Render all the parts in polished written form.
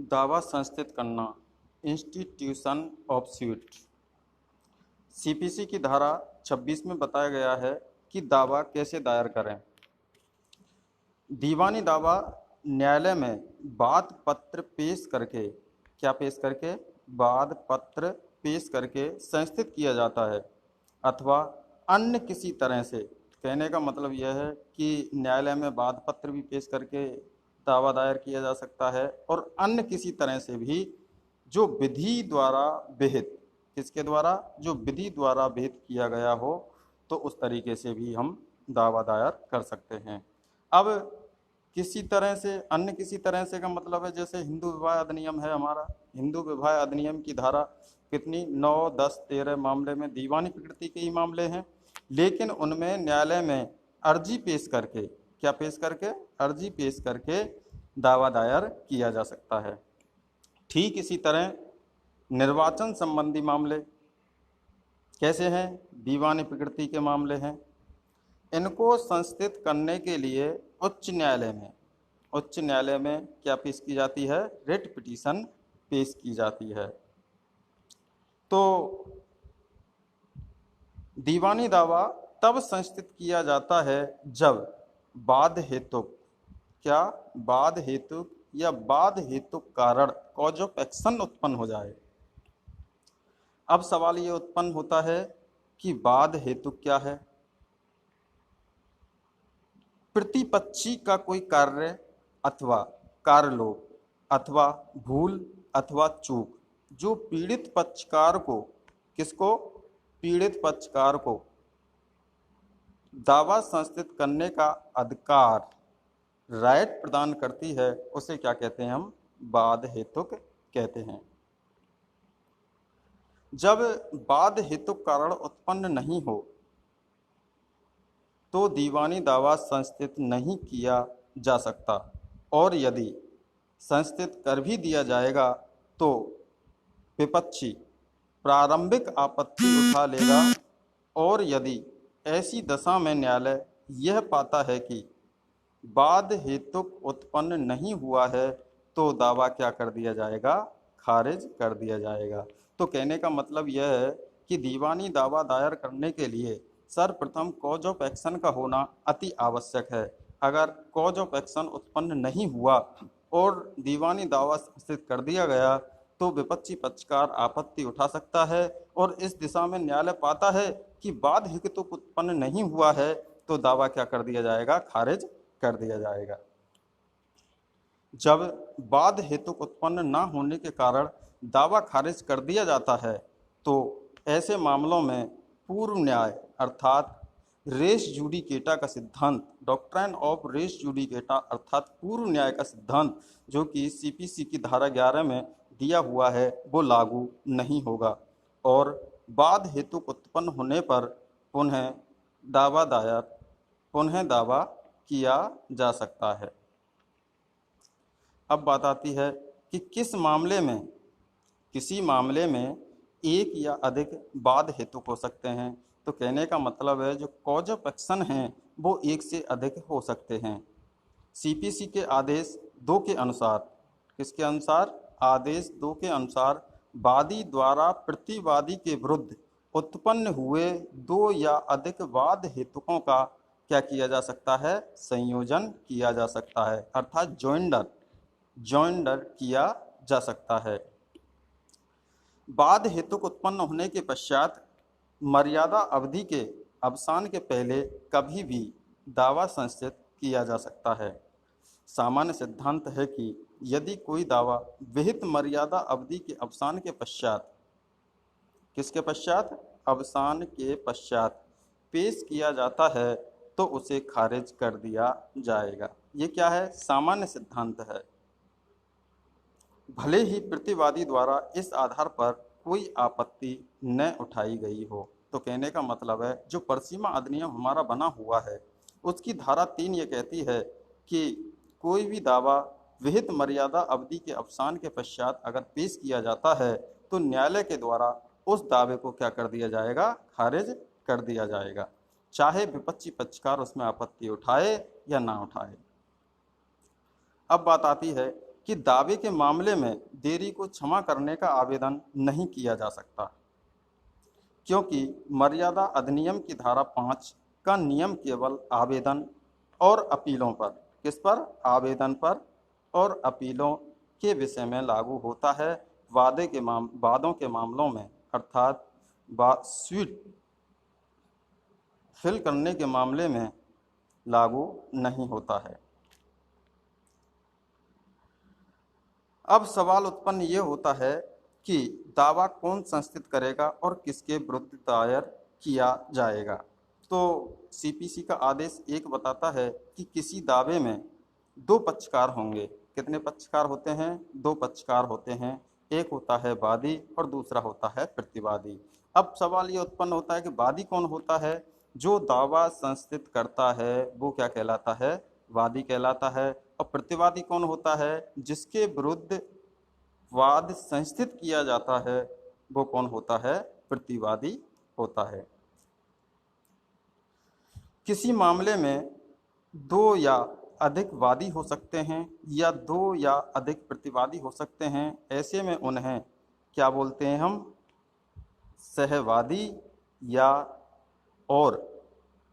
दावा संस्थित करना, institution of suit. CPC की धारा 26 में बताया गया है कि दावा कैसे दायर करें। दीवानी दावा न्यायालय में वाद पत्र पेश करके, क्या पेश करके, वाद पत्र पेश करके संस्थित किया जाता है अथवा अन्य किसी तरह से। कहने का मतलब यह है कि न्यायालय में वाद पत्र भी पेश करके दावा दायर किया जा सकता है और अन्य किसी तरह से भी जो विधि द्वारा विहित, किसके द्वारा, जो विधि द्वारा विहित किया गया हो, तो उस तरीके से भी हम दावा दायर कर सकते हैं। अब किसी तरह से, अन्य किसी तरह से का मतलब है जैसे हिंदू विवाह अधिनियम है हमारा। हिंदू विवाह अधिनियम की धारा कितनी, 9, 10, 13 मामले में दीवानी प्रकृति के ही मामले हैं, लेकिन उनमें न्यायालय में अर्जी पेश करके, क्या पेश करके, अर्जी पेश करके दावा दायर किया जा सकता है। ठीक इसी तरह निर्वाचन संबंधी मामले कैसे हैं, दीवानी प्रकृति के मामले हैं। इनको संस्थित करने के लिए उच्च न्यायालय में क्या पेश की जाती है, रिट पिटीशन पेश की जाती है। तो दीवानी दावा तब संस्थित किया जाता है जब वाद हेतु, क्या, वाद हेतु या वाद हेतु कारण, कॉज ऑफ एक्शन उत्पन्न हो जाए। अब सवाल ये उत्पन्न होता है कि वाद हेतु क्या है। प्रतिपक्षी का कोई कार्य अथवा कार्यलोप अथवा भूल अथवा चूक जो पीड़ित पक्षकार को, किसको, पीड़ित पक्षकार को दावा संस्थित करने का अधिकार, राइट प्रदान करती है, उसे क्या कहते हैं हम, वाद हेतुक कहते हैं। जब वाद हेतु कारण उत्पन्न नहीं हो तो दीवानी दावा संस्थित नहीं किया जा सकता, और यदि संस्थित कर भी दिया जाएगा तो विपक्षी प्रारंभिक आपत्ति उठा लेगा, और यदि ऐसी दशा में न्यायालय यह पाता है कि वाद हेतु उत्पन्न नहीं हुआ है तो दावा क्या कर दिया जाएगा, खारिज कर दिया जाएगा। तो कहने का मतलब यह है कि दीवानी दावा दायर करने के लिए सर्वप्रथम कॉज ऑफ एक्शन का होना अति आवश्यक है। अगर कॉज ऑफ एक्शन उत्पन्न नहीं हुआ और दीवानी दावा संस्थित कर दिया गया तो विपक्षी पक्षकार आपत्ति उठा सकता है, और इस दिशा में न्यायालय पाता है कि वाद हेतु उत्पन्न नहीं हुआ है तो दावा क्या कर दिया जाएगा, खारिज कर दिया जाएगा। जब वाद हेतु उत्पन्न न होने के कारण दावा खारिज कर दिया जाता है तो ऐसे मामलों में पूर्व न्याय अर्थात रेस जुडिकेटा का सिद्धांत, डॉक्ट्राइन ऑफ रेस जुडिकेटा अर्थात पूर्व न्याय का सिद्धांत, जो कि सीपीसी की धारा 11 में दिया हुआ है, वो लागू नहीं होगा और वाद हेतु उत्पन्न होने पर पुनः दावा किया जा सकता है। अब बात आती है कि किस मामले में, किसी मामले में एक या अधिक वाद हेतु हो सकते हैं। तो कहने का मतलब है जो कॉज ऑफ एक्शन हैं वो एक से अधिक हो सकते हैं। सीपीसी के आदेश 2 के अनुसार, किसके अनुसार, आदेश 2 के अनुसार वादी द्वारा प्रतिवादी के विरुद्ध उत्पन्न हुए 2 या अधिक वाद हेतुकों का क्या किया जा सकता है, संयोजन किया जा सकता है, अर्थात जॉइंडर किया जा सकता है। वाद हेतुक उत्पन्न होने के पश्चात मर्यादा अवधि के अवसान के पहले कभी भी दावा संस्थित किया जा सकता है। सामान्य सिद्धांत है कि यदि कोई दावा विहित मर्यादा अवधि के अवसान के पश्चात, किसके पश्चात, अवसान के पश्चात पेश किया जाता है तो उसे खारिज कर दिया जाएगा। ये क्या है, सामान्य सिद्धांत है। भले ही प्रतिवादी द्वारा इस आधार पर कोई आपत्ति न उठाई गई हो। तो कहने का मतलब है जो परसीमा अधिनियम हमारा बना हुआ है उसकी धारा 3 ये कहती है कि कोई भी दावा विहित मर्यादा अवधि के अवसान के पश्चात अगर पेश किया जाता है तो न्यायालय के द्वारा उस दावे को क्या कर दिया जाएगा, खारिज कर दिया जाएगा, चाहे विपक्षी पक्षकार उसमें आपत्ति उठाए या ना उठाए। अब बात आती है कि दावे के मामले में देरी को क्षमा करने का आवेदन नहीं किया जा सकता, क्योंकि मर्यादा अधिनियम की धारा 5 का नियम केवल आवेदन और अपीलों पर, किस पर? आवेदन पर और अपीलों के विषय में लागू होता है। वादों के मामलों में, अर्थात स्वीट फिल करने के मामले में लागू नहीं होता है। अब सवाल उत्पन्न ये होता है कि दावा कौन संस्थित करेगा और किसके विरुद्ध दायर किया जाएगा। तो सीपीसी का आदेश 1 बताता है कि किसी दावे में 2 पक्षकार होंगे। कितने पक्षकार होते हैं? 2 पक्षकार होते हैं। एक होता है वादी और दूसरा होता है प्रतिवादी। अब सवाल ये उत्पन्न होता है कि वादी कौन होता है? जो दावा संस्थित करता है वो क्या कहलाता है? वादी कहलाता है। और प्रतिवादी कौन होता है? जिसके विरुद्ध वाद संस्थित किया जाता है वो कौन होता है? प्रतिवादी होता है। किसी मामले में 2 या अधिक वादी हो सकते हैं या 2 या अधिक प्रतिवादी हो सकते हैं। ऐसे में उन्हें क्या बोलते हैं हम? सहवादी या और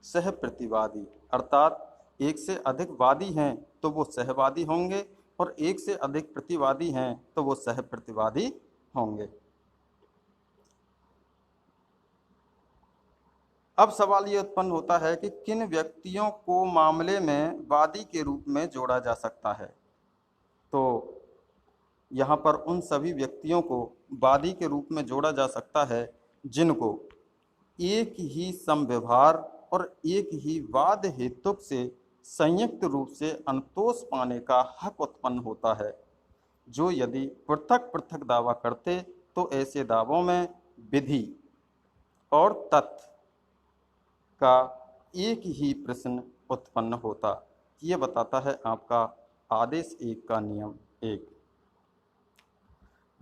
सहप्रतिवादी। अर्थात एक से अधिक वादी हैं तो वो सहवादी होंगे और एक से अधिक प्रतिवादी हैं तो वो सहप्रतिवादी होंगे। अब सवाल ये उत्पन्न होता है कि किन व्यक्तियों को मामले में वादी के रूप में जोड़ा जा सकता है। तो यहाँ पर उन सभी व्यक्तियों को वादी के रूप में जोड़ा जा सकता है जिनको एक ही समव्यवहार और एक ही वाद हेतुक से संयुक्त रूप से अनुतोष पाने का हक उत्पन्न होता है। जो यदि पृथक पृथक दावा करते तो ऐसे दावों में विधि और तथ्य का एक ही प्रश्न उत्पन्न होता। ये बताता है आपका आदेश 1 का नियम 1।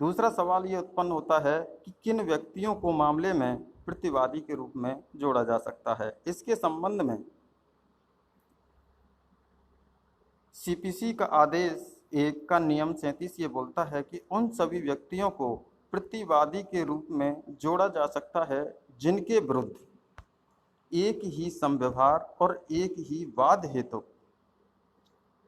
दूसरा सवाल ये उत्पन्न होता है कि किन व्यक्तियों को मामले में प्रतिवादी के रूप में जोड़ा जा सकता है। इसके संबंध में सीपीसी का आदेश 1 का नियम 37 ये बोलता है कि उन सभी व्यक्तियों को प्रतिवादी के रूप में जोड़ा जा सकता है जिनके विरुद्ध एक ही समव्यवहार और एक ही वाद हेतु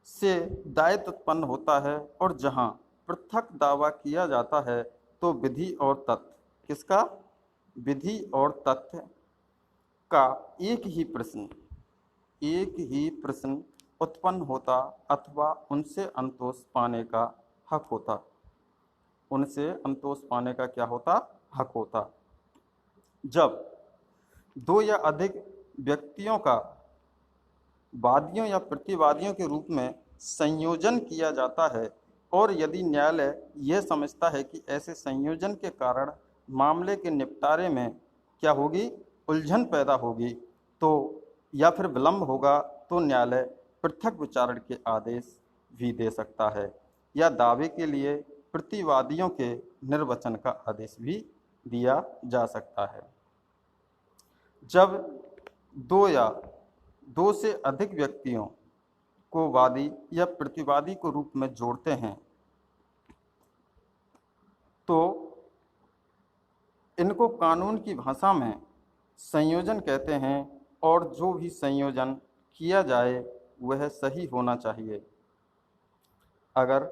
से दायित्व उत्पन्न होता है और जहां पृथक दावा किया जाता है तो विधि और तथ्य, किसका? विधि और तथ्य का एक ही प्रश्न उत्पन्न होता अथवा उनसे अंतोष पाने का हक होता। उनसे अंतोष पाने का क्या होता? हक होता। जब 2 या अधिक व्यक्तियों का वादियों या प्रतिवादियों के रूप में संयोजन किया जाता है और यदि न्यायालय यह समझता है कि ऐसे संयोजन के कारण मामले के निपटारे में क्या होगी? उलझन पैदा होगी तो या फिर विलंब होगा तो न्यायालय पृथक विचारण के आदेश भी दे सकता है या दावे के लिए प्रतिवादियों के निर्वचन का आदेश भी दिया जा सकता है। जब 2 या 2 से अधिक व्यक्तियों को वादी या प्रतिवादी के रूप में जोड़ते हैं तो इनको कानून की भाषा में संयोजन कहते हैं और जो भी संयोजन किया जाए वह सही होना चाहिए। अगर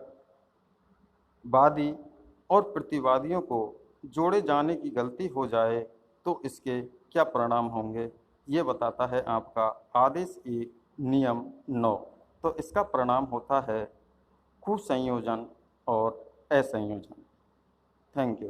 वादी और प्रतिवादियों को जोड़े जाने की गलती हो जाए तो इसके क्या परिणाम होंगे, ये बताता है आपका आदेश 1 नियम 9। तो इसका परिणाम होता है कुसंयोजन और असंयोजन। Thank you.